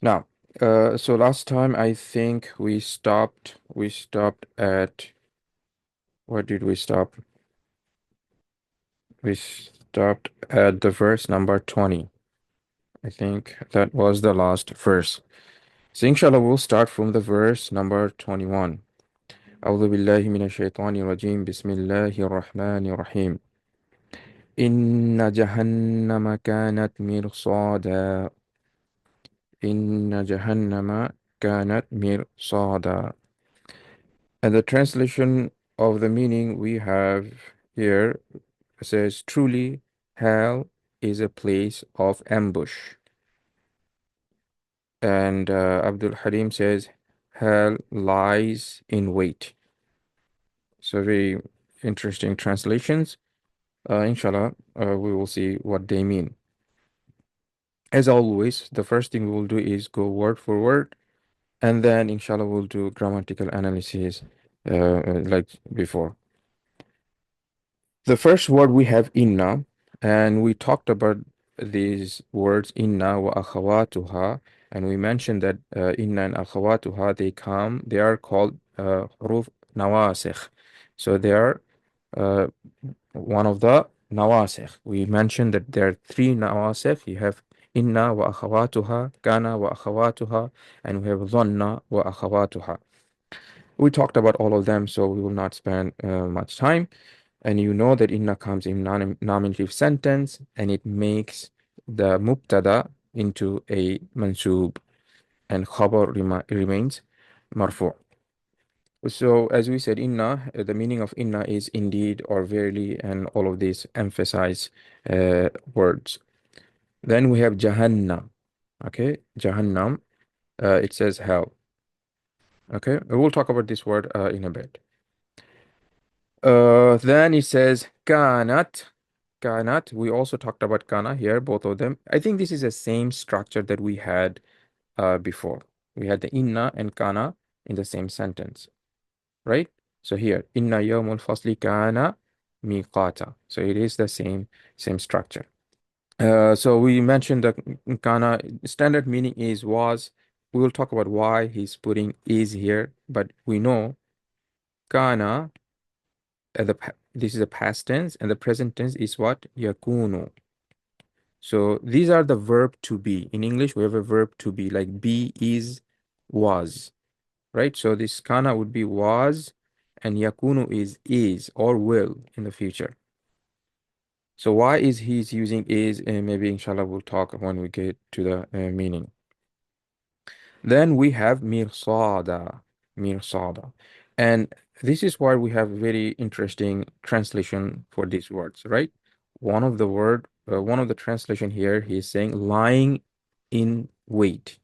Now, so last time I think we stopped at, where did we stop? We stopped at the verse number 20. I think that was the last verse. So inshallah we'll start from the verse number 21. أعوذ بالله من الشيطان الرجيم بسم الله الرحمن الرحيم إن جهنم كانت مرصادا إن جهنم كانت مرصادا. And the translation of the meaning we have here says, truly, hell is a place of ambush. And Abdul Halim says, hell lies in wait. So very interesting translations. Inshallah, we will see what they mean. As always, the first thing we will do is go word for word, and then inshallah we'll do grammatical analysis like before. The first word we have inna, and we talked about these words inna wa akhawatuha, and we mentioned that inna and akhawatuha they are called huruf nawasikh. So they are uh, one of the nawasikh. We mentioned that there are three nawasikh. You have inna wa akhawatuha, kana wa akhawatuha, and we have dhanna wa akhawatuha. We talked about all of them, so we will not spend much time. And you know that inna comes in nominative sentence, and it makes the mubtada into a mansub, and khabar remains marfu'. So as we said, inna, the meaning of inna is indeed or verily, and all of these emphasize words. Then we have jahannam. Okay, jahannam. It says hell. Okay, we'll talk about this word in a bit. Then it says kanat. Kanat. We also talked about kana here, both of them. I think this is the same structure that we had before. We had the inna and kana in the same sentence, right? So here, inna yawmul fasli kana miqata. So it is the same structure. So we mentioned that kana standard meaning is was. We will talk about why he's putting is here, but we know kana this is a past tense, and the present tense is what? Yakunu. So these are the verb to be. In English, we have a verb to be, like be, is, was, right? So this kana would be was, and yakunu is or will in the future. So why is he's using is, and maybe inshallah we'll talk when we get to the meaning. Then we have mirsada, mirsada. And this is why we have very interesting translation for these words, right? One of the translation here, he's saying lying in wait.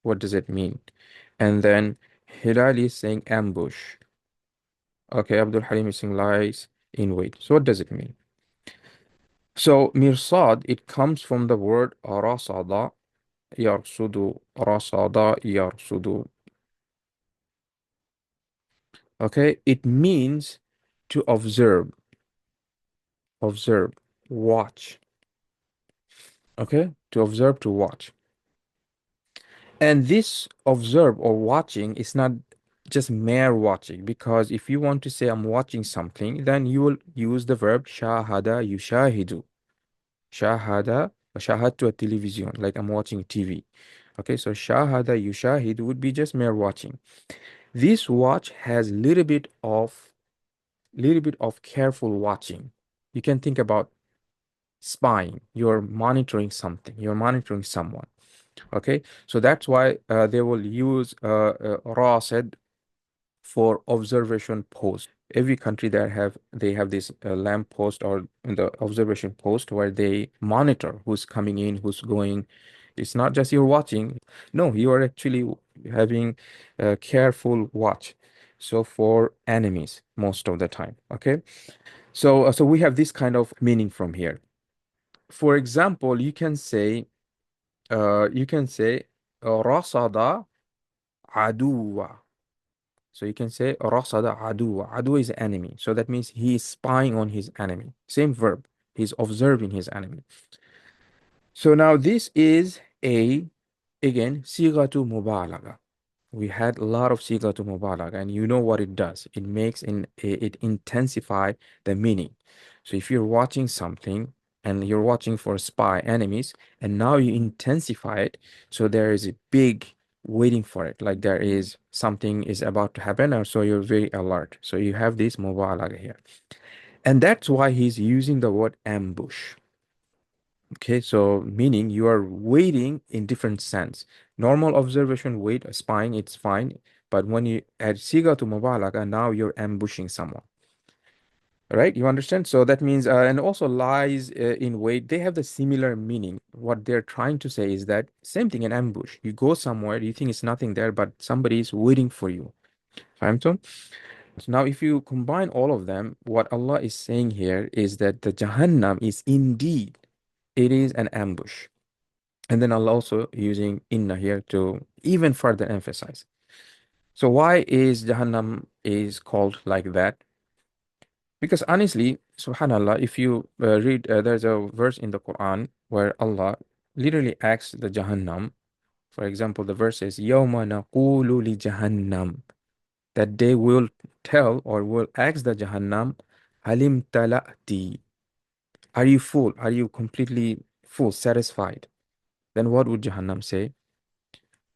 What does it mean? And then Hilal is saying ambush. Okay, Abdul Halim is saying lies in wait. So what does it mean? So mirsad, it comes from the word rasada, yarsudu, rasada, yarsudu. Okay, it means to observe, watch. Okay, to observe, to watch. And this observe or watching is not just mere watching, because if you want to say I'm watching something, then you will use the verb shahada yushahidu. Shahada, shahadtu a television, like I'm watching TV. Okay, so shahada yushahid would be just mere watching. This watch has little bit of careful watching. You can think about spying. You're monitoring something. You're monitoring someone. Okay, so that's why they will use rasid for observation post. Every country they have this lamp post or the observation post where they monitor who's coming in, who's going. It's not just you're watching. No, you are actually having a careful watch. So for enemies most of the time. Okay. So we have this kind of meaning from here. For example, you can say rasada aduwa. So you can say rasada aduwa. Aduwa is enemy. So that means he is spying on his enemy. Same verb. He's observing his enemy. So now this is a Again, sigatu mubalaga. We had a lot of sigatu mubalaga, and you know what it does. It makes it intensify the meaning. So if you're watching something and you're watching for spy enemies, and now you intensify it, so there is a big waiting for it, like there is something is about to happen, or so you're very alert. So you have this mubalaga here, and that's why he's using the word ambush. Okay, so meaning you are waiting in different sense. Normal observation, wait, spying, it's fine. But when you add siga to mubalaga, now you're ambushing someone, right? You understand? So that means, and also lies in wait, they have the similar meaning. What they're trying to say is that same thing in ambush. You go somewhere, you think it's nothing there, but somebody is waiting for you. فهمتم? So now, if you combine all of them, what Allah is saying here is that the Jahannam is indeed, it is an ambush. And then Allah also using inna here to even further emphasize. So why is Jahannam is called like that? Because honestly, subhanallah, if you read, there's a verse in the Quran where Allah literally asks the Jahannam, for example, the verse says, يَوْمَ نَقُولُ لِجَهَنَّمْ, that they will tell or will ask the Jahannam, Halim talati, are you full? Are you completely full, satisfied? Then what would Jahannam say?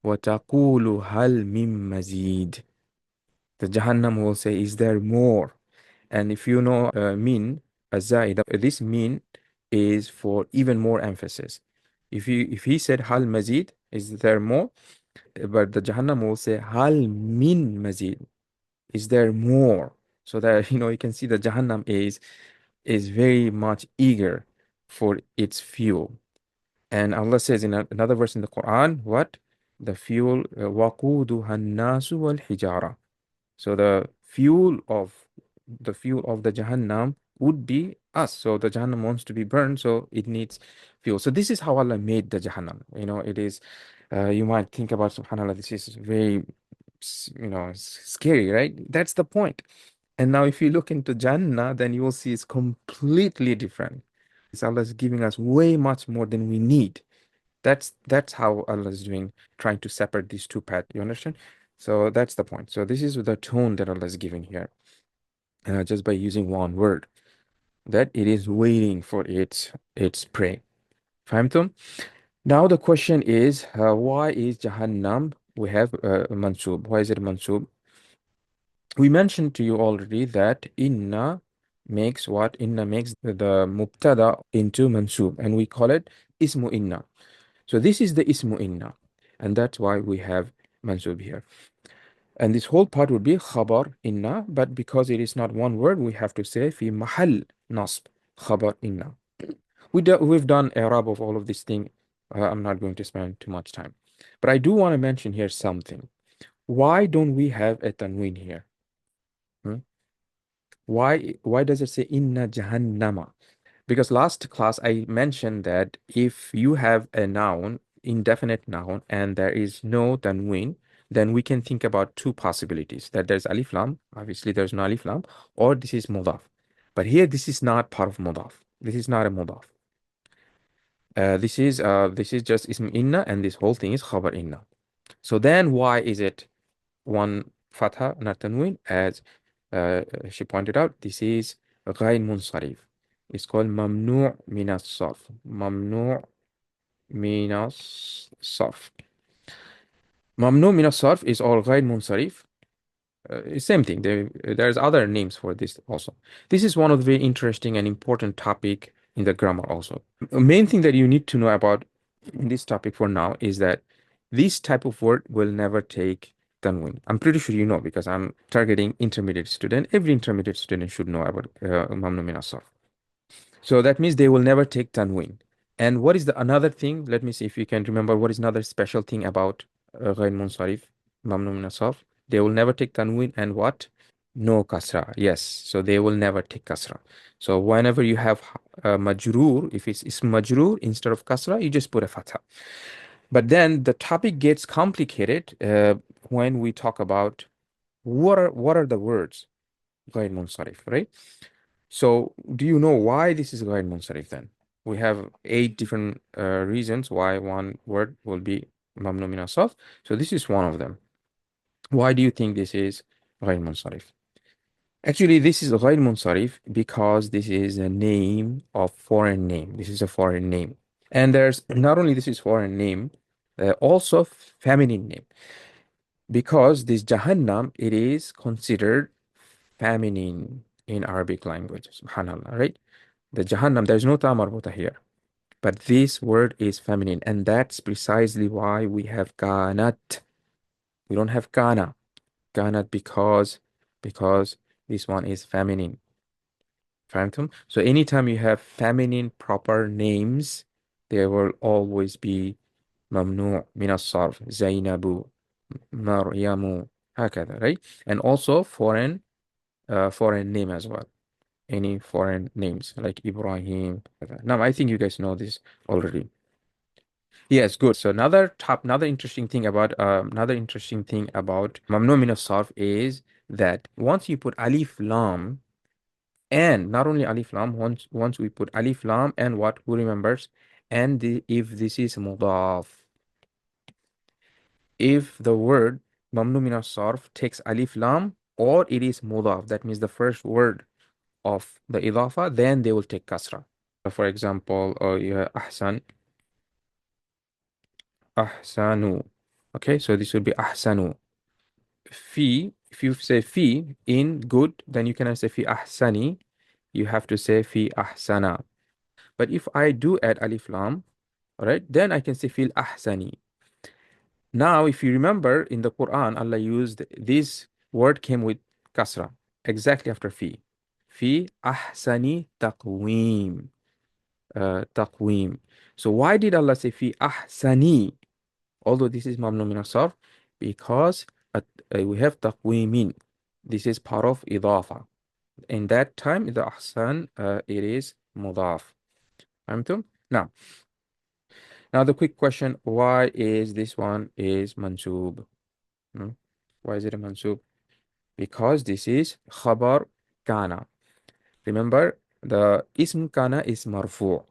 وَتَقُولُ هَلْ مِن مَزِيد. The Jahannam will say, is there more? And if you know min, azzaida, this min is for even more emphasis. If he said hal mazid, is there more? But the Jahannam will say hal min mazid, is there more? So that you can see the Jahannam is very much eager for its fuel. And Allah says in another verse in the Quran, what? The fuel, وَقُودُهَا النَّاسُ وَالْحِجَارَةُ. So the fuel of the Jahannam would be us. So the Jahannam wants to be burned, so it needs fuel. So this is how Allah made the Jahannam. It is, you might think about, subhanAllah, this is very, scary, right? That's the point. And now if you look into Jannah, then you will see it's completely different. It's Allah is giving us way much more than we need. That's how Allah is doing, trying to separate these two paths. You understand? So that's the point. So this is the tone that Allah is giving here, just by using one word, that it is waiting for its prey. فهمتم? Now the question is, why is Jahannam? We have mansub. Why is it mansub? We mentioned to you already that inna makes what? Inna makes the mubtada into mansub, and we call it ismu inna. So this is the ismu inna, and that's why we have mansub here. And this whole part would be khabar inna, but because it is not one word, we have to say fi mahal nasb khabar inna. We've done Irab of all of this thing. I'm not going to spend too much time, but I do want to mention here something. Why don't we have a tanween here? Hmm? Why does it say inna jahannama? Because last class I mentioned that if you have a noun, indefinite noun, and there is no tanween, then we can think about two possibilities, that there's alif lam, obviously there's no alif lam, or this is mudaf. But here this is not part of mudaf. This is not a mudaf. This is just ism inna, and this whole thing is khabar inna. So then why is it one fatha, not tanween? As she pointed out, this is غين منصرف. It's called ممنوع من الصرف. ممنوع من الصرف. ممنوع من الصرف is all غير منصرف. Same thing. There's other names for this also. This is one of the very interesting and important topic in the grammar also. The main thing that you need to know about in this topic for now is that this type of word will never take tanween. I'm pretty sure you know, because I'm targeting intermediate student. Every intermediate student should know about mamnu min as-sarf. So that means they will never take tanween. And what is the another thing? Let me see if you can remember what is another special thing about ghain munsarif, mamnu min as-sarf. They will never take tanween, and what? No kasra. Yes. So they will never take kasra. So whenever you have majroor, if it's majroor instead of kasra, you just put a fatha. But then the topic gets complicated when we talk about what are the words غير منصرف, right? So do you know why this is غير منصرف then? We have 8 different reasons why one word will be mamnu min as-sarf. So this is one of them. Why do you think this is غير منصرف? Actually, this is غير منصرف because this is a name of foreign name. This is a foreign name. And there's not only this is foreign name, also feminine name. Because this Jahannam, it is considered feminine in Arabic language. Subhanallah, right? The Jahannam, there's no ta marbuta here. But this word is feminine, and that's precisely why we have kanat. We don't have kana. Kanat because this one is feminine. Phantom. So anytime you have feminine proper names, there will always be mamnu min as-sarf, Zainabu, Maryamu, hakada, right? And also foreign name as well. Any foreign names like Ibrahim. Now I think you guys know this already. Yes, good. So another interesting thing about mamnu min as-sarf is that once you put alif lam, and not only alif lam, once we put alif lam and what, who remembers? And if this is mudaf, if the word mamnu min as-sarf takes alif lam or it is mudaf, that means the first word of the idafa, then they will take kasra. For example, you have ahsan, ahsanu. Okay, so this would be ahsanu. Fi, if you say fi in good, then you cannot say fi ahsani. You have to say fi ahsana. But if I do add alif lam, all right, then I can say fil ahsani. Now, if you remember in the Quran, Allah used this word came with kasra exactly after fi. Fi ahsani taqweem. Taqweem. So why did Allah say fi ahsani? Although this is mamnu min as-sarf, because we have taqweemin. This is part of idafa. In that time, the ahsan, it is mudaf. فهمتم? Now the quick question, why is this one is mansub? Hmm? Why is it a mansub? Because this is khabar kana. Remember, the ism kana is marfu.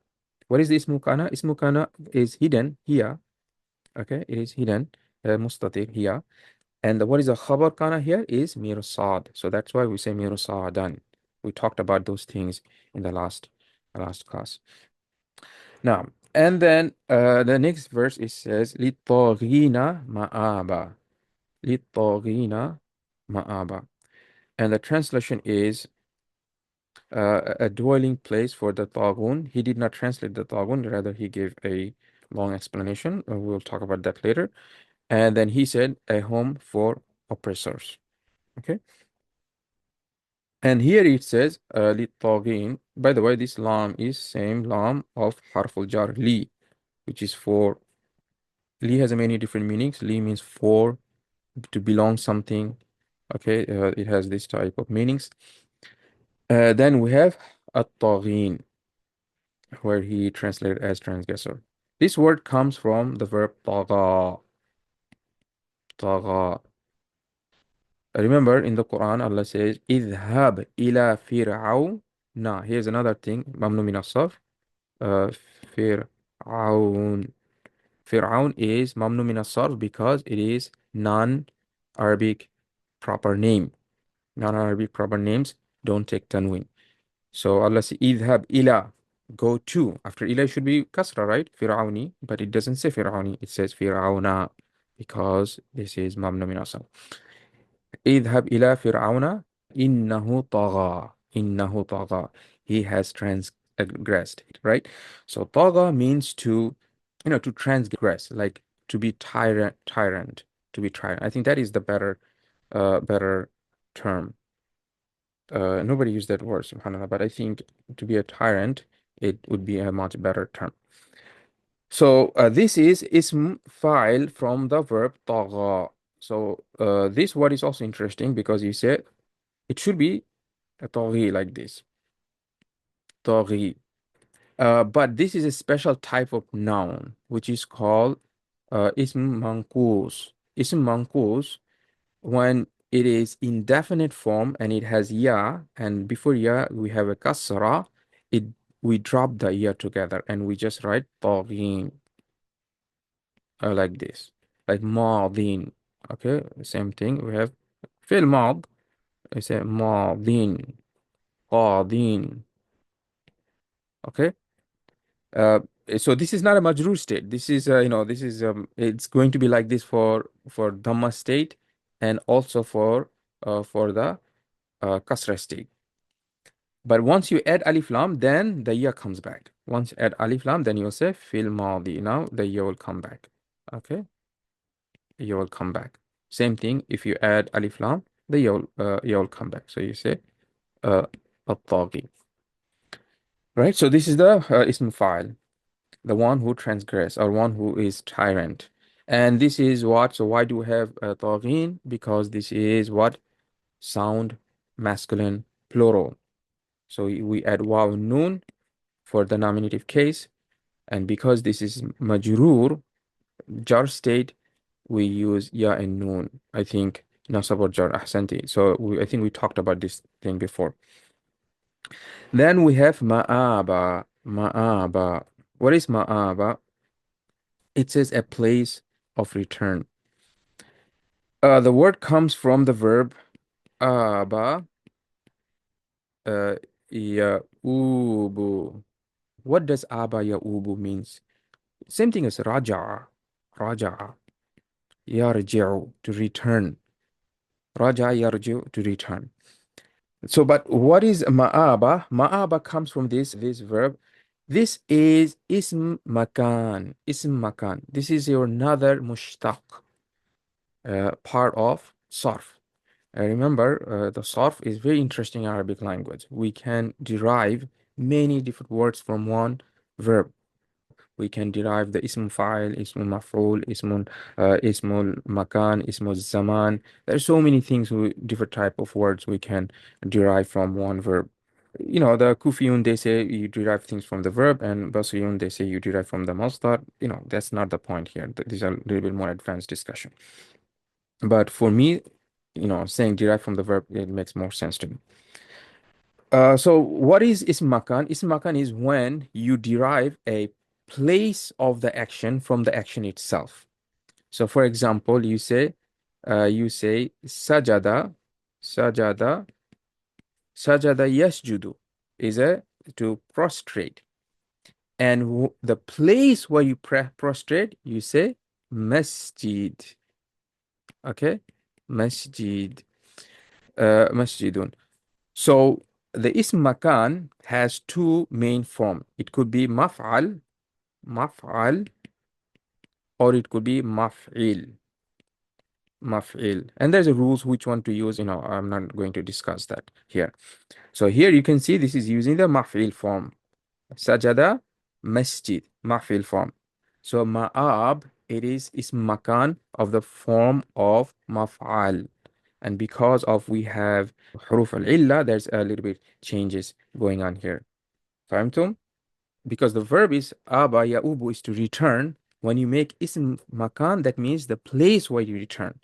What is the ism kana? Ism kana is hidden here. Okay, it is hidden, mustatir here. And what is the khabar kana here is mirsad. So that's why we say mirsadan. We talked about those things in the last class. Now, and then the next verse it says لِلطَّاغِينَ مَآبًا. لِلطَّاغِينَ مَآبًا. And the translation is a dwelling place for the Taghun. He did not translate the Taghun, rather he gave a long explanation. We'll talk about that later. And then he said a home for oppressors. Okay. And here it says لِلطَّاغِينَ. By the way, this lam is same lam of harful jar li, which is for. Li has many different meanings. Li means for, to belong something. Okay, it has this type of meanings. Then we have at-taghin, where he translated as transgressor. This word comes from the verb taga. Taga. Remember in the Quran, Allah says, "Idhab ila fir'auna." Here's another thing. Mamnu min as-sarf. Fir'aun. Fir'aun is mamnu min as-sarf because it is non-Arabic proper name. Non-Arabic proper names don't take tanween. So Allah says, idhab ila, go to. After ila should be kasra, right? Fir'auni, but it doesn't say fir'auni. It says fir'auna because this is mamnu min as-sarf. Idhab ila fir'auna innahu tagha. Innahu tagha. He has transgressed, right? So tagha means to transgress, like to be tyrant, to be tyrant. I think that is the better term. Nobody used that word, subhanAllah, but I think to be a tyrant, it would be a much better term. So this is ism fa'il from the verb tagha. So this word is also interesting because you said it should be a taghi like this. Taghi. But this is a special type of noun, which is called ism manqus. Ism manqus, when it is indefinite form and it has ya, and before ya we have a kasra, we drop the ya together and we just write taghin like this. like madin. Okay, same thing. We have fil mad. We say madin, qadin. Okay. Uh, so this is not a majrur state. This is this is it's going to be like this for dhamma state and also for the kasra state. But once you add alif lam, then the ya comes back. Once you add alif lam, then you'll say fil madi. Now the ya will come back. Okay, ya will come back. Same thing. If you add alif lam, the ya will come back. So you say uh, at-taghi. Right. So this is the ism file, the one who transgress or one who is tyrant. And this is what, so why do we have taghin? Because this is what? Sound masculine plural. So we add waw and noon for the nominative case. And because this is majrur, jar state, we use ya and noon. I think nasab or jar ahsanti. So I think we talked about this thing before. Then we have ma'aba. Ma'aba. What is ma'aba? It says a place of return. The word comes from the verb aba ya'ubu. What does aba ya'ubu means? Same thing as raja'a. Raja'a. Yarji'u, to return. Raja'a yarji'u, to return. So, but what is ma'aba? Ma'aba comes from this verb. This is ism makan. Ism makan. This is your another mushtaq, part of sarf. Remember, the sarf is very interesting in Arabic language. We can derive many different words from one verb. We can derive the ism fa'il, ismul maf'ul, ismul makan, ismul zaman. There are so many things, different type of words we can derive from one verb. You know, the Kufiyun, they say you derive things from the verb, and Basriyun, they say you derive from the masdar. You know, that's not the point here. These are a little bit more advanced discussion. But for me, saying derived from the verb, it makes more sense to me. So what is ism makan? Ism makan is when you derive a place of the action from the action itself. So for example, you say sajada, sajada yasjudu is a to prostrate. And the place where you prostrate, you say masjid. Okay? Masjid. Masjidun. So the ism makan has two main forms. It could be maf'al, or it could be maf'il. And there's a rules which one to use. I'm not going to discuss that here. So here you can see this is using the maf'il form. Sajada, masjid, maf'il form. So ma'ab, it is ism makan of the form of maf'al. And because of we have huruf al-illa, there's a little bit changes going on here. Fahimtum? Because the verb is aba ya'ubu is to return. When you make ism makan, that means the place where you return.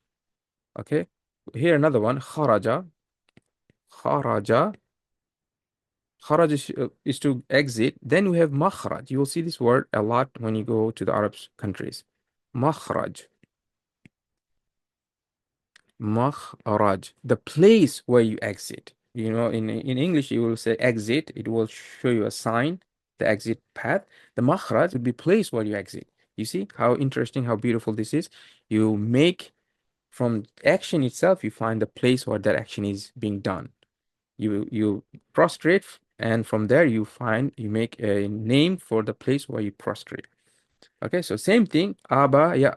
Okay? Here another one, kharaja. Kharaja. Kharaj is to exit. Then we have makhraj. You will see this word a lot when you go to the Arab countries. Makhraj. Makhraj, the place where you exit. In English, you will say exit. It will show you a sign, the exit path. The makhraj would be place where you exit. You see how interesting, how beautiful this is? You make from action itself, you find the place where that action is being done. You prostrate, and from there you make a name for the place where you prostrate. Okay, so same thing. Aba ya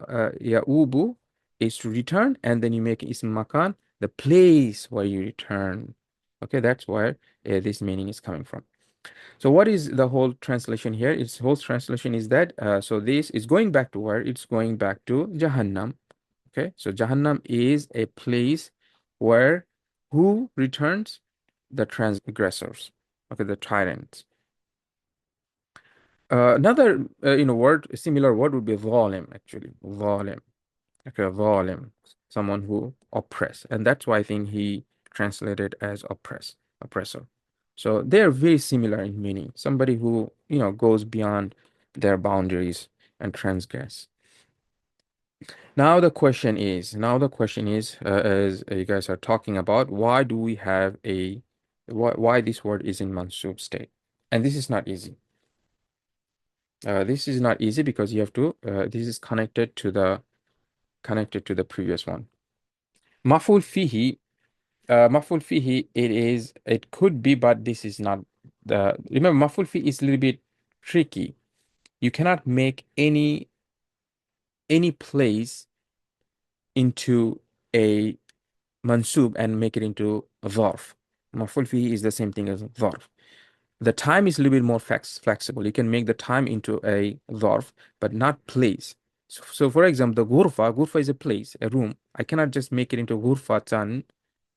ubu is to return, and then you make ism makan, the place where you return. Okay, that's where this meaning is coming from. So what is the whole translation here? Its whole translation is that so this is going back to where? It's going back to Jahannam. Okay, so Jahannam is a place where who returns? The transgressors. Okay, the tyrants. Another word, a similar word would be zalim, actually. Zalim. Okay, zalim. Someone who oppress. And that's why I think he translated as oppressor. So they're very similar in meaning. Somebody who, goes beyond their boundaries and transgress. as you guys are talking about, why do we have why this word is in mansub state? And this is not easy. This is not easy because you have to, this is connected to the previous one. Maful fihi, it could be, but this is not remember, maful fihi is a little bit tricky. You cannot make any place into a mansub and make it into a dharf. Maful fihi is the same thing as dharf. The time is a little bit more flexible. You can make the time into a dharf, but not place. So for example, the ghurfa is a place, a room. I cannot just make it into ghurfatan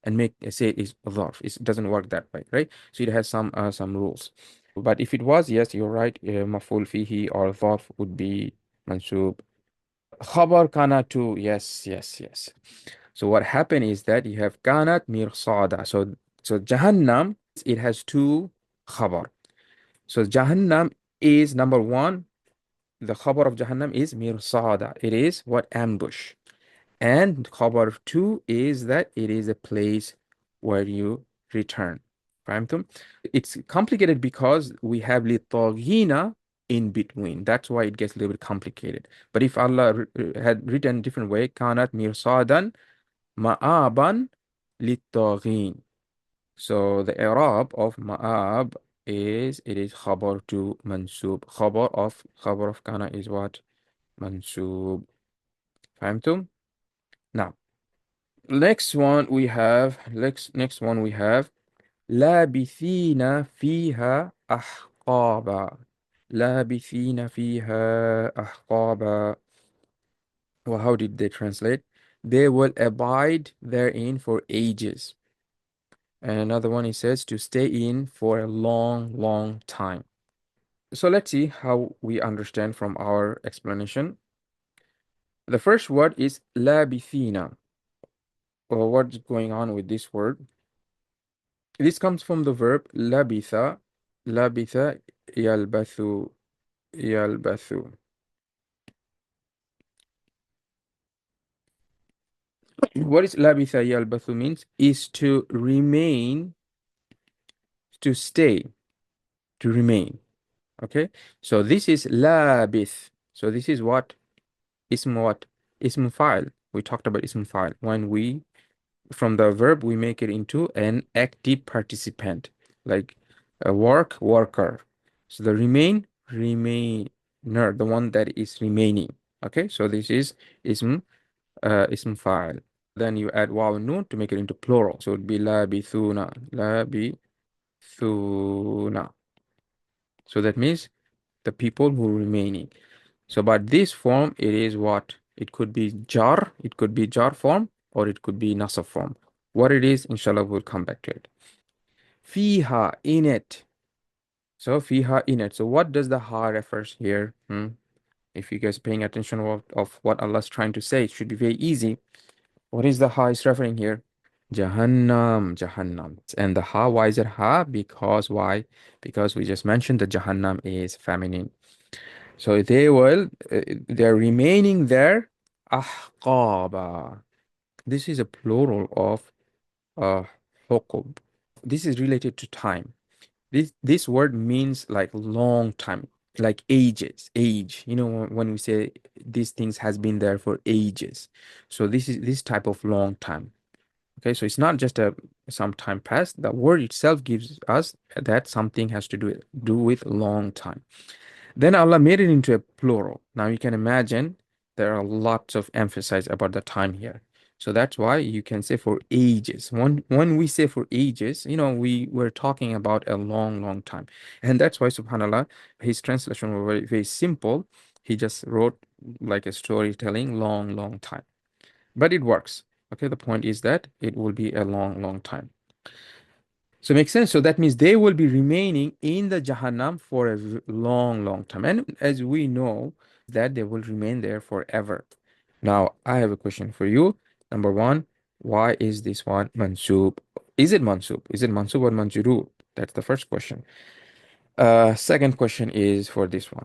and make say it is a dharf. It doesn't work that way, right? So it has some rules. But if it was, yes, you're right. Maful fihi or dharf would be mansub. Khabar kana too. Yes, yes, yes. So what happened is that you have kanat mirsada. So Jahannam, it has two khabar. So Jahannam is number one. The khabar of Jahannam is mirsada. It is what ambush. And khabar two is that it is a place where you return. فهمتم? It's complicated because we have litaghina in between. That's why it gets a little bit complicated. But if Allah had written a different way, kanat mirsadan ma'aban littaghin. So the i'rab of ma'ab is it is khabar to mansub. Khabar of kana is what? Mansub. فهمتم? Now, next one we have لابثين فيها أحقابا. لابثين فيها أحقابا. Well, how did they translate? They will abide therein for ages. And another one, it says to stay in for a long, long time. So let's see how we understand from our explanation. The first word is labithina. Well, what's going on with this word? This comes from the verb labitha. Labitha yalbathu. Yalbathu. What is labitha yalbathu means? Is to remain, to stay, to remain. Okay? So this is labith. So this is what? Ism what? Ism file. We talked about ism file. When we, from the verb, we make it into an active participant, like a worker. So the remainer, the one that is remaining. Okay, so this is ism file. Then you add waw and noon to make it into plural. So it would be labithuna, labithuna. So that means the people who are remaining. So, but this form, it is what? It could be jar form, or it could be nasab form. What it is, inshallah, we'll come back to it. Fiha, in it. So, fiha, in it. So, what does the ha refers here? If you guys paying attention of what Allah's trying to say, it should be very easy. What is the ha is referring here? Jahannam, Jahannam. And the ha, why is it ha? Because why? Because we just mentioned that Jahannam is feminine. So they're remaining there. Ahqaba. This is a plural of huqub. This is related to time. This word means like long time, like ages, age. You know, when we say these things has been there for ages. So this is this type of long time. Okay, so it's not just some time past. The word itself gives us that something has to do with long time. Then Allah made it into a plural. Now you can imagine there are lots of emphasis about the time here. So that's why you can say for ages. When we say for ages, you know, we were talking about a long, long time. And that's why, subhanAllah, his translation was very, very simple. He just wrote like a storytelling, long, long time. But it works. Okay, the point is that it will be a long, long time. So it makes sense. So that means they will be remaining in the Jahannam for a long, long time. And as we know, that they will remain there forever. Now, I have a question for you. Number one, why is this one mansub? Is it mansub? Is it mansub or manjurur? That's the first question. Second question is for this one.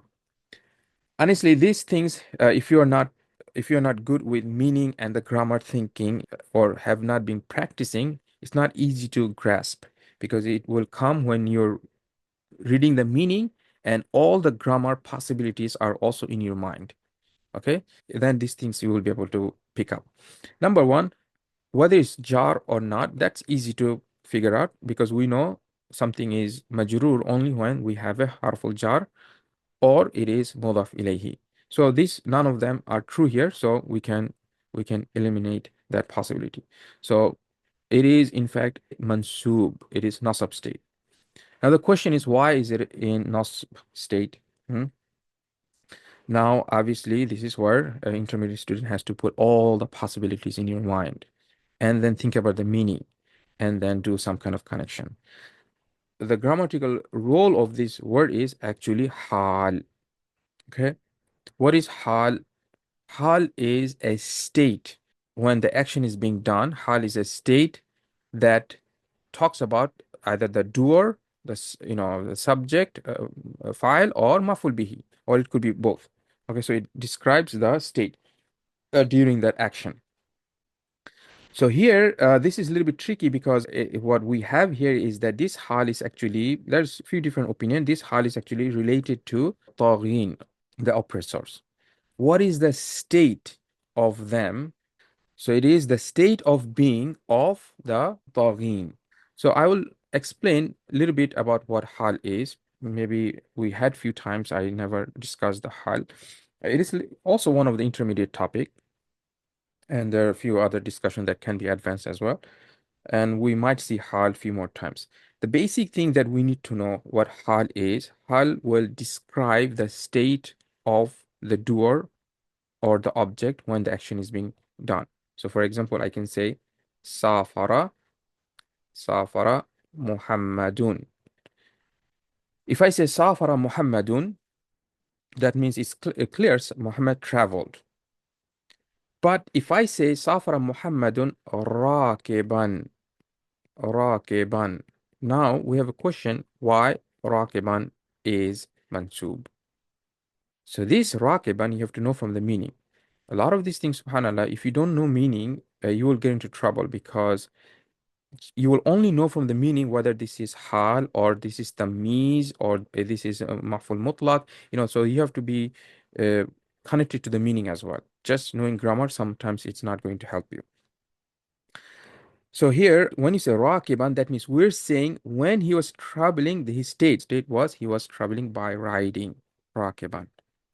Honestly, these things, if you are not if you're not good with meaning and the grammar thinking or have not been practicing, it's not easy to grasp because it will come when you're reading the meaning and all the grammar possibilities are also in your mind. Okay, then these things you will be able to pick up. Number one, whether it's jar or not, that's easy to figure out because we know something is majrur only when we have a harful jar or it is mudaf ilayhi. So this none of them are true here, so we can eliminate that possibility. So it is in fact mansub, it is nasab state. Now the question is, why is it in nasb state? Hmm? Now obviously this is where an intermediate student has to put all the possibilities in your mind and then think about the meaning and then do some kind of connection. The grammatical role of this word is actually hal. Okay, what is hal? Hal is a state when the action is being done. Hal is a state that talks about either the doer, the subject, file, or maful bihi, or it could be both. Okay, so it describes the state during that action. So here, this is a little bit tricky because what we have here is that this hal is actually, there's a few different opinions. This hal is actually related to taghin, the oppressors. What is the state of them? So it is the state of being of the taghin. So I will explain a little bit about what hal is. Maybe we had few times, I never discussed the hal. It is also one of the intermediate topic, and there are a few other discussion that can be advanced as well. And we might see hal a few more times. The basic thing that we need to know what hal is, hal will describe the state of the doer or the object when the action is being done. So for example, I can say safara, safara Muhammadun. If I say safara Muhammadun, that means it clears Muhammad traveled. But if I say safara Muhammadun rakiban, rakiban, now we have a question why rakiban is mansub. So this rakiban you have to know from the meaning. A lot of these things, subhanallah, if you don't know meaning, you will get into trouble because you will only know from the meaning whether this is hal or this is tamiz or this is maful mutlaq. So you have to be uh, connected to the meaning as well. Just knowing grammar, sometimes it's not going to help you. So here, when you say rakiban, that means we're saying when he was traveling, his state was he was traveling by riding. Rakiban.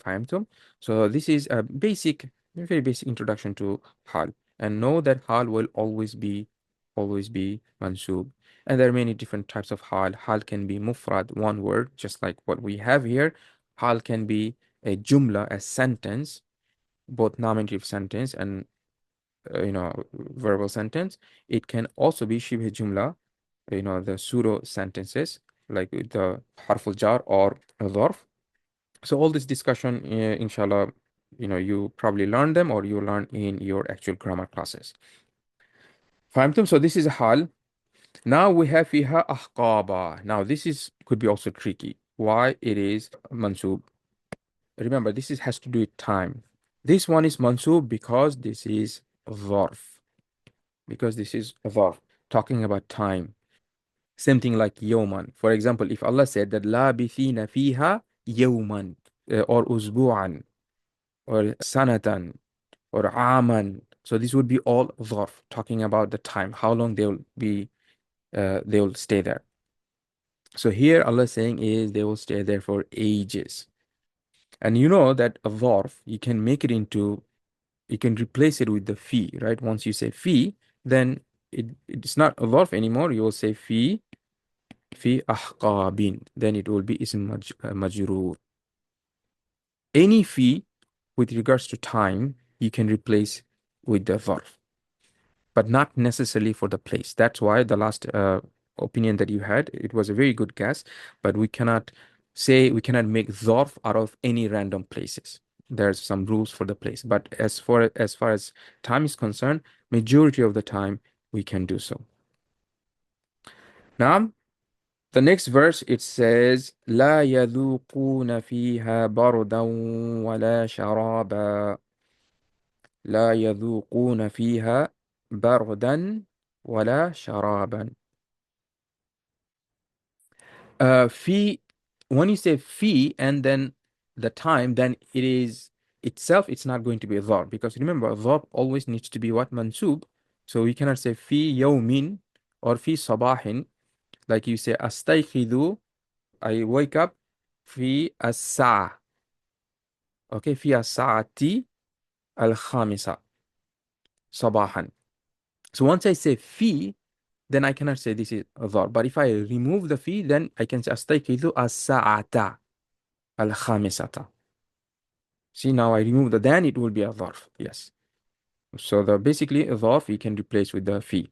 Fahimtum? So this is a very basic introduction to hal. And know that hal will always be mansub. And there are many different types of hal. Hal can be mufrad, one word, just like what we have here. Hal can be a jumla, a sentence, both nominative sentence and verbal sentence. It can also be shibh jumla, the pseudo sentences like the harful jar or dharf. So all this discussion, inshallah, you probably learn them or you learn in your actual grammar classes. فهمتم? So this is a hal. Now we have fiha ahqaba. Now this is could be also tricky. Why it is mansub? Remember, has to do with time. This one is mansub because this is dharf. Because this is dharf, talking about time. Same thing like yawman. For example, if Allah said that labithina fiha yawman or usbu'an or sanatan or aman. So this would be all dharf, talking about the time, how long they will stay there. So here Allah is saying is they will stay there for ages. And you know that a dharf, you can replace it with the fi, right? Once you say fi, then it's not a dharf anymore. You will say fi ahqabin. Then it will be ism majrur. Any fi with regards to time, you can replace with the dharf, but not necessarily for the place. That's why the last opinion that you had, it was a very good guess, but we cannot make dharf out of any random places. There's some rules for the place, but as far as time is concerned, majority of the time we can do so. Now, the next verse it says, لا يذوقون فيها بردا ولا شرابا. لا يذوقون فيها بردا ولا شرابا. Fi, when you say fi and then the time, then it is itself, it's not going to be a dharb, because remember, a dharb always needs to be what? Mansub. So we cannot say fi yawmin or fi sabahin. Like you say, astaykhidhu, I wake up, fi as-sa'a. Okay, fi as-sa'ati al-khamisa sabahan. So once I say fi, then I cannot say this is a dharb. But if I remove the fi, then I can say astaykhidhu as-sa'ata al-khamisata. See, now I remove the then, it will be a dharf. Yes. So the basically a dharf we can replace with the fi.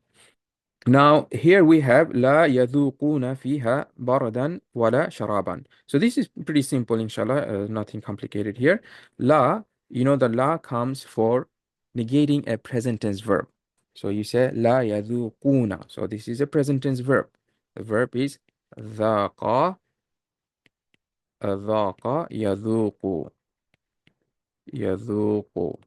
Now here we have لا يذوقون فيها بردا ولا شرابا. So this is pretty simple, inshallah, nothing complicated here. La, you know, the la comes for negating a present tense verb. So you say لا يذوقون. So this is a present tense verb. The verb is ذاق ذاق يذوق يذوق,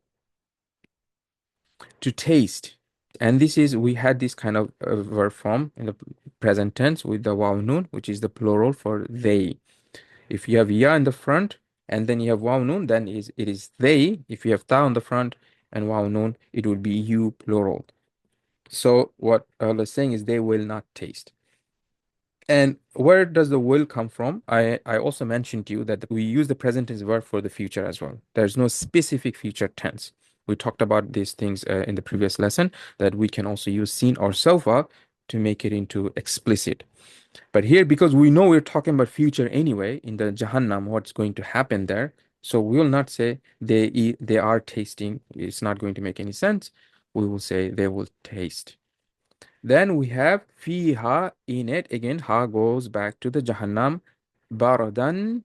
to taste. And this is, we had this kind of verb form in the present tense with the waw noon, which is the plural for they. If you have ya in the front and then you have waw noon, then it is they. If you have ta on the front and waw noon, it would be you plural. So what Allah is saying is they will not taste. And where does the will come from? I also mentioned to you that we use the present tense verb for the future as well. There's no specific future tense. We talked about these things in the previous lesson, that we can also use seen or sofa to make it into explicit. But here, because we know we're talking about future anyway, in the Jahannam, what's going to happen there, so we will not say they are tasting. It's not going to make any sense. We will say they will taste. Then we have fiha, in it. Again, ha goes back to the Jahannam. Bardan,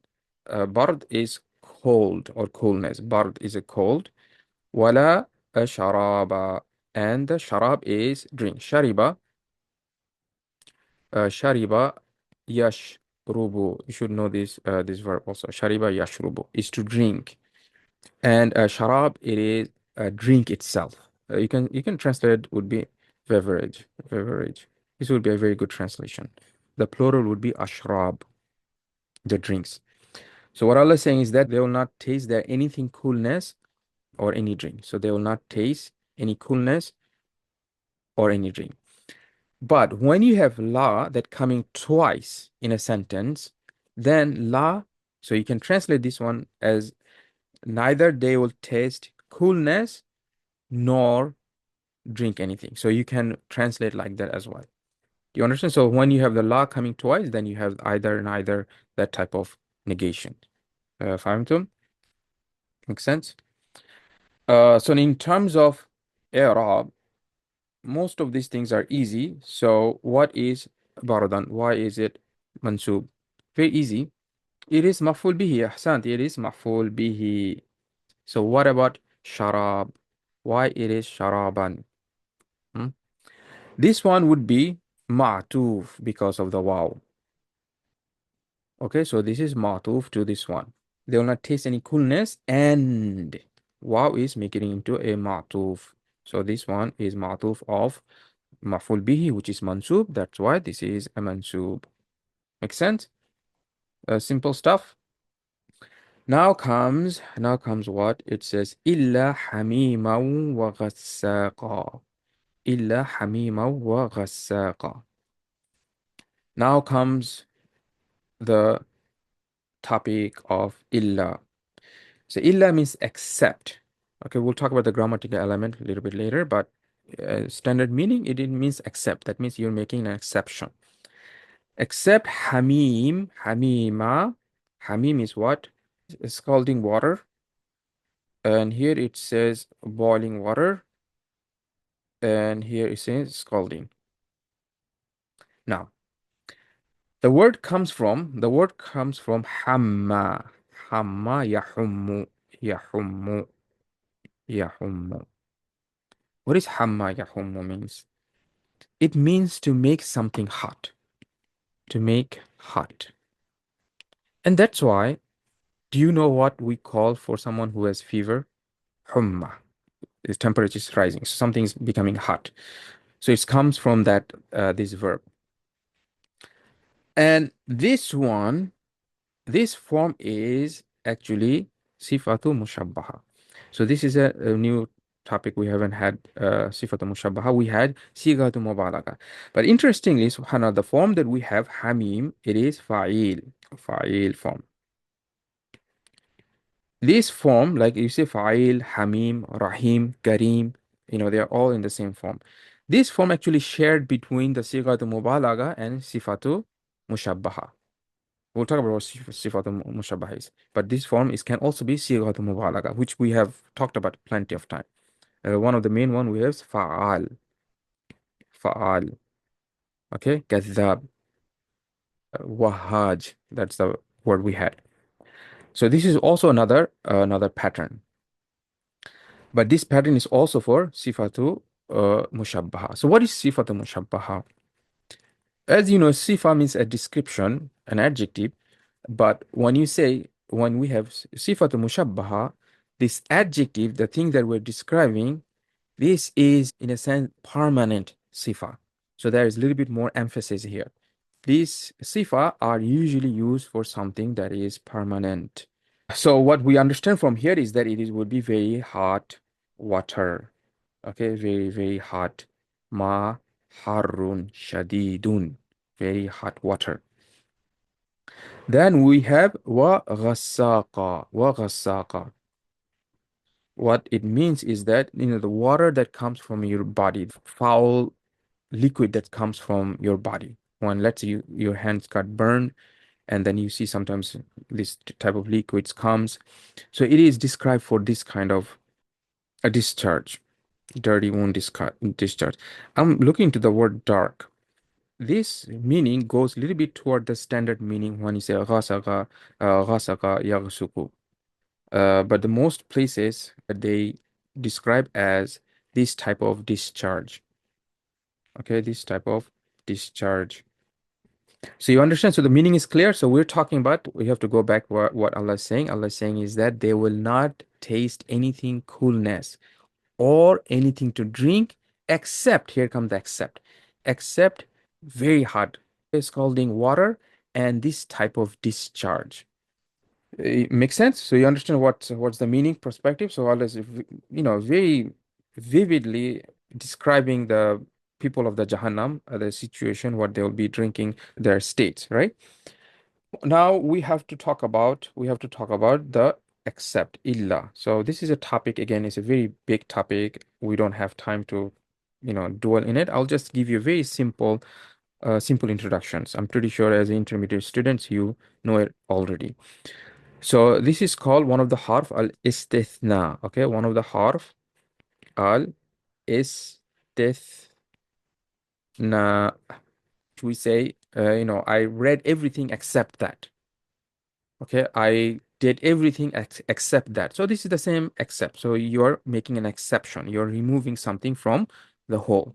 bard is cold or coolness. Bard is a cold. Wala a sharaba, and the sharab is drink. Shariba, shariba yashrubu. You should know this verb also. Shariba yashrubu is to drink, and sharab, it is a drink itself. You can translate, would be beverage, beverage. This would be a very good translation. The plural would be ashrab, the drinks. So what Allah is saying is that they will not taste there anything coolness or any drink. So they will not taste any coolness or any drink. But when you have la that coming twice in a sentence, then la, so you can translate this one as neither they will taste coolness nor drink anything. So you can translate like that as well. You understand? So when you have the la coming twice, then you have either and either, that type of negation. فهمتم? Makes sense? So in terms of i'rab, most of these things are easy. So what is baradan? Why is it mansub? Very easy. It is maf'ul bihi. Ahsant. It is maf'ul bihi. So what about sharab? Why it is sharaban? Hmm? This one would be ma'tuf because of the waw. Okay, so this is ma'tuf to this one. They will not taste any coolness, and waw is making it into a ma'tuf. So this one is ma'tuf of maf'ul bihi, which is mansub. That's why this is a mansub. Make sense? Simple stuff. Now comes what? It says illa hamiman wa ghassaqa. Illa hamiman wa ghassaqa. Now comes the topic of illa. So illa means except. Okay, we'll talk about the grammatical element a little bit later, but standard meaning, it means except. That means you're making an exception. Except hamim, hamima. Hamim is what? Scalding water. And here it says boiling water. And here it says scalding. Now, the word comes from hamma. Hamma yahummu. Yahummu. Yahummu. What is hamma yahummu means? It means to make something hot. To make hot. And that's why, do you know what we call for someone who has fever? Humma. The temperature is rising. So something is becoming hot. So it comes from that this verb. And this form is actually sifatu mushabbaha. So this is a new topic. We haven't had sifatu mushabbaha. We had sigatu mubalaga. But interestingly, subhanallah, the form that we have, hamim, it is fa'il form. This form, like you say, fa'il, hamim, rahim, kareem, they are all in the same form. This form actually shared between the sigatu mubalaga and sifatu mushabbaha. We'll talk about what sifatu mushabbaha is. But this form can also be sigatu mubalaga, which we have talked about plenty of time. One of the main one we have is fa'al, okay, kadhab, wahaj. That's the word we had. So this is also another pattern. But this pattern is also for sifatu mushabbaha. So what is sifatu mushabbaha? As you know, sifa means a description, an adjective. But when we have sifatu mushabbaha, this adjective, the thing that we're describing, this is in a sense permanent sifa. So there is a little bit more emphasis here. These sifa are usually used for something that is permanent. So what we understand from here is that would be very hot water. Okay, very, very hot. Ma harun shadidun. Very hot water. Then we have wa ghassaqa. Wa ghassaqa. What it means is that the water that comes from your body, foul liquid that comes from your body. When let's say your hands got burned, and then you see sometimes this type of liquids comes. So it is described for this kind of a discharge, dirty wound discharge. I'm looking to the word dark. This meaning goes a little bit toward the standard meaning when you say ghasaqa, ghasaqa yaghsuku. But the most places they describe as this type of discharge. Okay, this type of discharge. So you understand? So the meaning is clear. So we're talking about, we have to go back what Allah is saying. Allah is saying is that they will not taste anything coolness or anything to drink except, here comes the except very hot, scalding water and this type of discharge. It makes sense? So you understand what's the meaning perspective? So Allah is, very vividly describing the people of the Jahannam, the situation, what they'll be drinking, their states, right? Now we have to talk about the except illa. So this is a topic, again, it's a very big topic. We don't have time to, dwell in it. I'll just give you very simple introductions. I'm pretty sure as intermediate students, you know it already. So this is called one of the harf al-istithna. Okay, one of the harf al-istithna. We say, I read everything except that. Okay, I did everything except that. So this is the same except. So you're making an exception. You're removing something from the whole.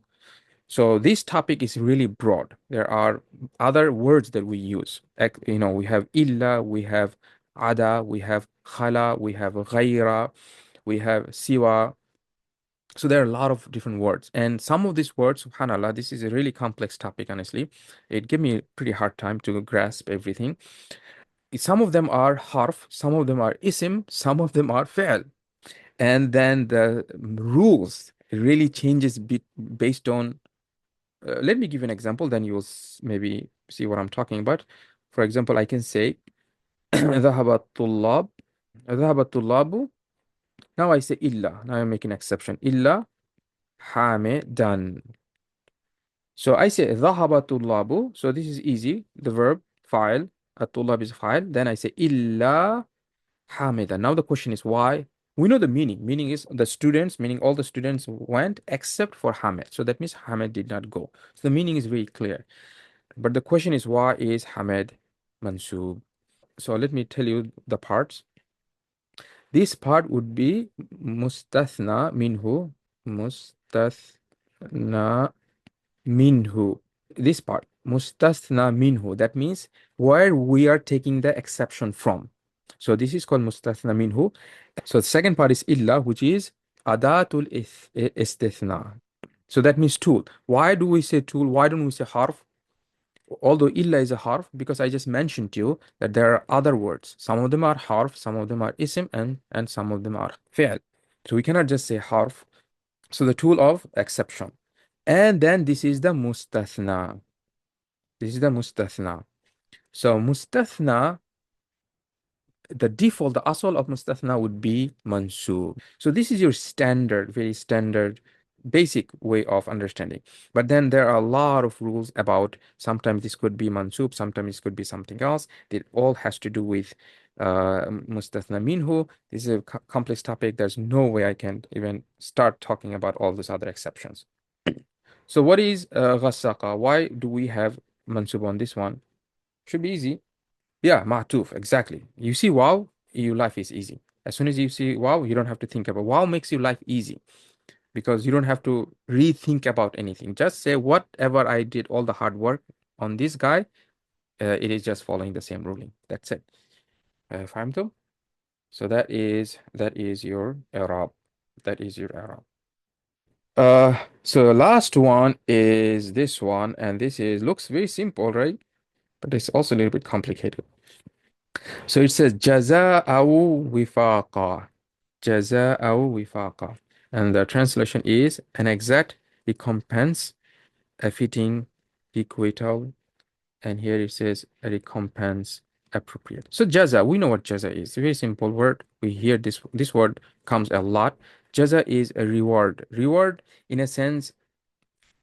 So this topic is really broad. There are other words that we use. We have illa, we have ada, we have khala, we have ghaira, we have siwa. So there are a lot of different words. And some of these words, subhanAllah, this is a really complex topic, honestly. It gave me a pretty hard time to grasp everything. Some of them are harf, some of them are isim, some of them are fi'l. And then the rules really changes based on let me give you an example, then you'll maybe see what I'm talking about. For example, I can say ذهب الطلاب ذهب الطلاب. Now I say إلا. Now I make an exception. إلا حامدا. So I say ذهب الطلاب. So this is easy. The verb file. الطلاب is file. Then I say إلا حامدا. Now the question is why? We know the meaning. Meaning is the students, meaning all the students went except for Hamid. So that means Hamid did not go. So the meaning is very clear. But the question is, why is Hamid mansub? So let me tell you the parts. This part would be mustathna minhu. Mustathna minhu. This part, mustathna minhu. That means where we are taking the exception from. So this is called mustathna minhu. So the second part is illa, which is Adatul istithna. So that means tool. Why do we say tool? Why don't we say harf? Although illa is a harf, because I just mentioned to you that there are other words. Some of them are harf, some of them are isim, and some of them are fi'l. So we cannot just say harf. So the tool of exception. And then this is the mustathna. This is the mustathna. So mustathna, the default, the asal of mustathna would be mansub. So this is your standard, very standard, basic way of understanding. But then there are a lot of rules about sometimes this could be mansub, sometimes this could be something else. It all has to do with mustathna minhu. This is a complex topic. There's no way I can even start talking about all those other exceptions. So what is ghassaqa? Why do we have mansub on this one? Should be easy. Yeah, ma'tuf, exactly. You see wow, your life is easy. As soon as you see wow, you don't have to think about wow makes your life easy because you don't have to rethink about anything. Just say whatever I did, all the hard work on this guy, it is just following the same ruling. That's it. فهمتم? So that is your Irab. That is your Irab. So last one is this one, and this is looks very simple, right? But it's also a little bit complicated. So it says jaza'u wifaqa. Jaza'u wifaqa. And the translation is an exact recompense, a fitting, equatal, and here it says a recompense appropriate. So jaza, we know what jaza is. It's a very simple word. We hear this word comes a lot. Jaza is a reward. Reward in a sense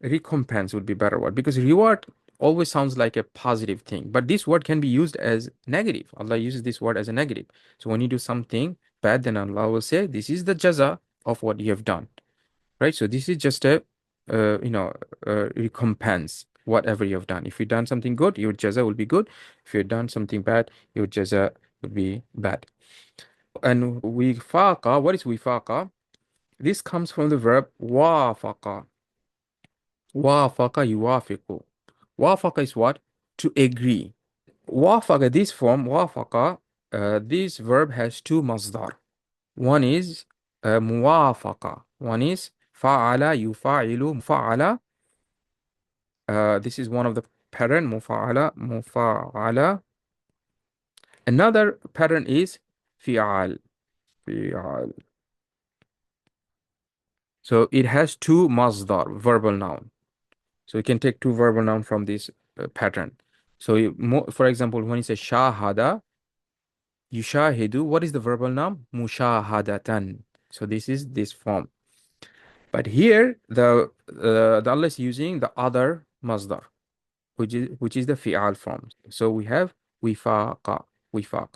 recompense would be better word because reward always sounds like a positive thing, but this word can be used as negative. Allah uses this word as a negative. So when you do something bad, then Allah will say, this is the jaza of what you have done, right? So this is just a recompense whatever you have done. If you've done something good, your jaza will be good. If you've done something bad, your jaza will be bad. And wifaqa, what is wifaqa? This comes from the verb wafaqa. Wafaqa yuwafiqu. Wafaqa is what? To agree. Wafaqa, this form, wafaqa, this verb has two masdar. One is muwafaqa. One is fa'ala yufa'ilu mufa'ala. This is one of the pattern, mufa'ala, mufa'ala. Another pattern is fi'al. Fi'al. So it has two masdar, verbal noun. So you can take two verbal noun from this pattern. So for example, when you say shahada, yushahidu, what is the verbal noun? Mushahadatan. So this is this form. But here the Allah is using the other masdar, which is the fi'al form. So we have wifaqa, wifaq.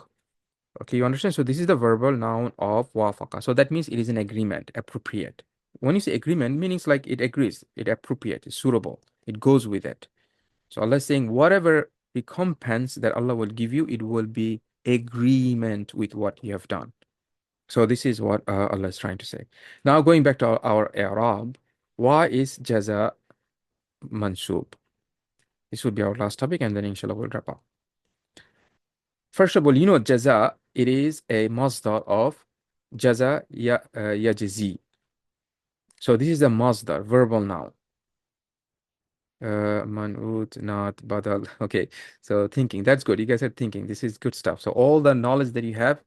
Okay, you understand? So this is the verbal noun of wafaqa. So that means it is an agreement, appropriate. When you say agreement, meanings like it agrees, it appropriate, it's suitable, it goes with it. So Allah is saying whatever recompense that Allah will give you, it will be agreement with what you have done. So this is what Allah is trying to say. Now going back to our i'rab, why is jaza mansub? This will be our last topic, and then inshallah we'll wrap up. First of all, you know jaza, it is a masdar of jaza yajzi. So this is the masdar, verbal noun. Man'ut, not, badal. Okay, so thinking, that's good. You guys are thinking. This is good stuff. So all the knowledge that you have,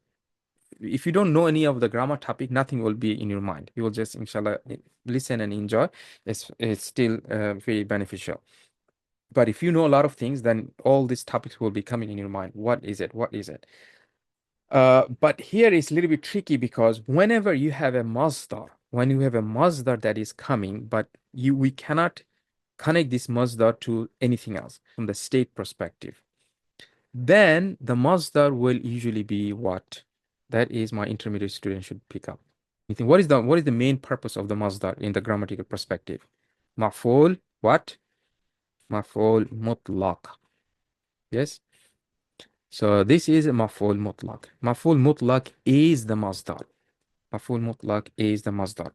if you don't know any of the grammar topic, nothing will be in your mind. You will just, inshallah, listen and enjoy. It's still very beneficial. But if you know a lot of things, then all these topics will be coming in your mind. What is it? What is it? But here it's a little bit tricky because whenever you have a masdar, when you have a masdar that is coming, but we cannot connect this masdar to anything else from the state perspective, then the masdar will usually be what? That is my intermediate student should pick up. You think what is the main purpose of the masdar in the grammatical perspective? Maf'ul, what? Maf'ul mutlaq. Yes. So this is maf'ul mutlaq. Maf'ul mutlaq is the masdar. Maf'ul mutlaq is the masdar.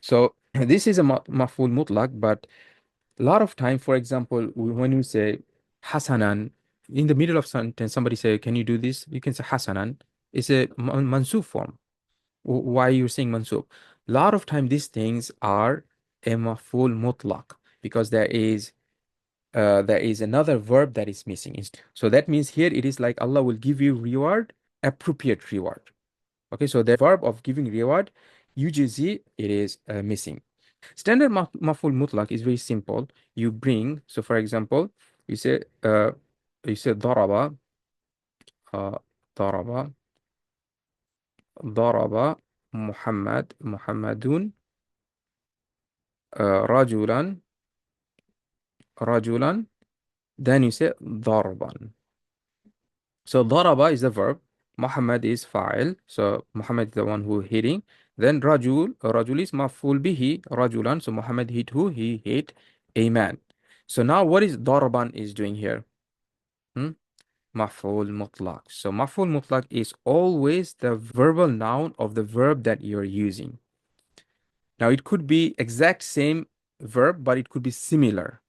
So this is a maf'ul mutlaq, but a lot of time, for example, when you say hasanan, in the middle of sentence, somebody say, can you do this? You can say hasanan. It's a mansub form. Why you're saying mansub? A lot of time these things are a maf'ul mutlaq because there is another verb that is missing. So that means here it is like Allah will give you reward, appropriate reward. Okay, so the verb of giving reward, usually it is missing. Standard maf'ul mutlaq is very simple. You bring, so for example, you say daraba, uh, daraba, daraba Muhammadun rajulan, rajulan. Then you say darban. So daraba is the verb. Muhammad is fa'il. So Muhammad is the one who hitting. Then rajul is maf'ul bihi, rajulan. So Muhammad hit who? He hit a man. So now what is darban is doing here? Hmm? Maf'ul mutlaq. So maf'ul mutlaq is always the verbal noun of the verb that you're using. Now it could be exact same verb, but it could be similar.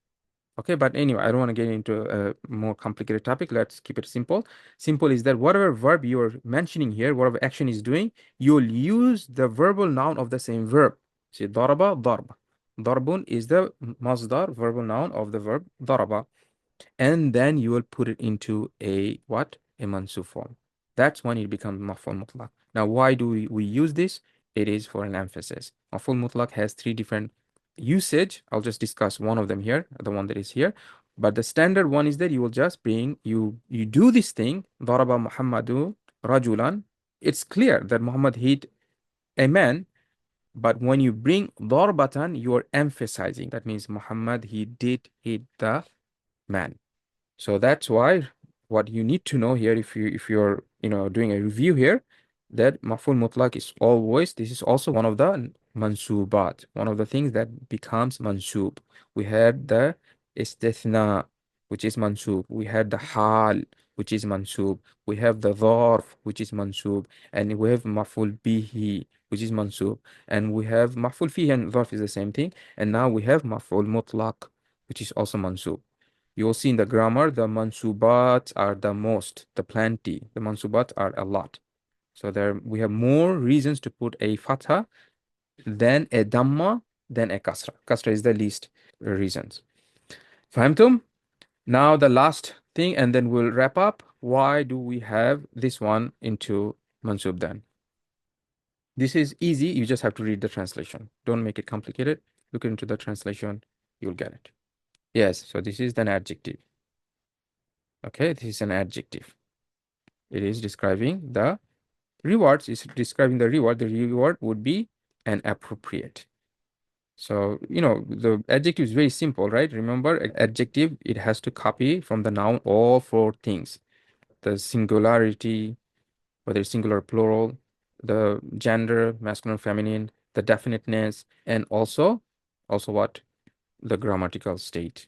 Okay, but anyway, I don't want to get into a more complicated topic. Let's keep it simple. Simple is that whatever verb you're mentioning here, whatever action is doing, you'll use the verbal noun of the same verb. See, daraba, darb. Darbun is the masdar, verbal noun of the verb daraba. And then you will put it into a what? A mansub form. That's when it becomes maf'ul mutlaq. Now, why do we use this? It is for an emphasis. Maf'ul mutlaq has three different usage. I'll just discuss one of them here, the one that is here. But the standard one is that you will just bring, you do this thing, daraba Muhammadu rajulan. It's clear that Muhammad hit a man, but when you bring darbatan, you are emphasizing. That means Muhammad, he did hit the man. So that's why what you need to know here, if you're doing a review here, that maf'ul mutlaq is always, this is also one of the mansubat, one of the things that becomes mansub. We had the istithna, which is mansub. We had the hal, which is mansub. We have the dharf, which is mansub, and we have maf'ul bihi, which is mansub, and we have maf'ul fihi and dharf is the same thing, and now we have maf'ul mutlaq, which is also mansub. You will see in the grammar, the mansubat are the most, the plenty. The mansubat are a lot. So there we have more reasons to put a fatha than a dhamma than a kasra. Kasra is the least reasons. Fahimtum? Now the last thing, and then we'll wrap up. Why do we have this one into mansub then? This is easy. You just have to read the translation. Don't make it complicated. Look into the translation. You'll get it. Yes, so this is an adjective. Okay, this is an adjective. It is describing the rewards, is describing the reward. The reward would be an appropriate. So, the adjective is very simple, right? Remember, adjective, it has to copy from the noun all four things. The singularity, whether it's singular or plural, the gender, masculine or feminine, the definiteness, and also what? The grammatical state.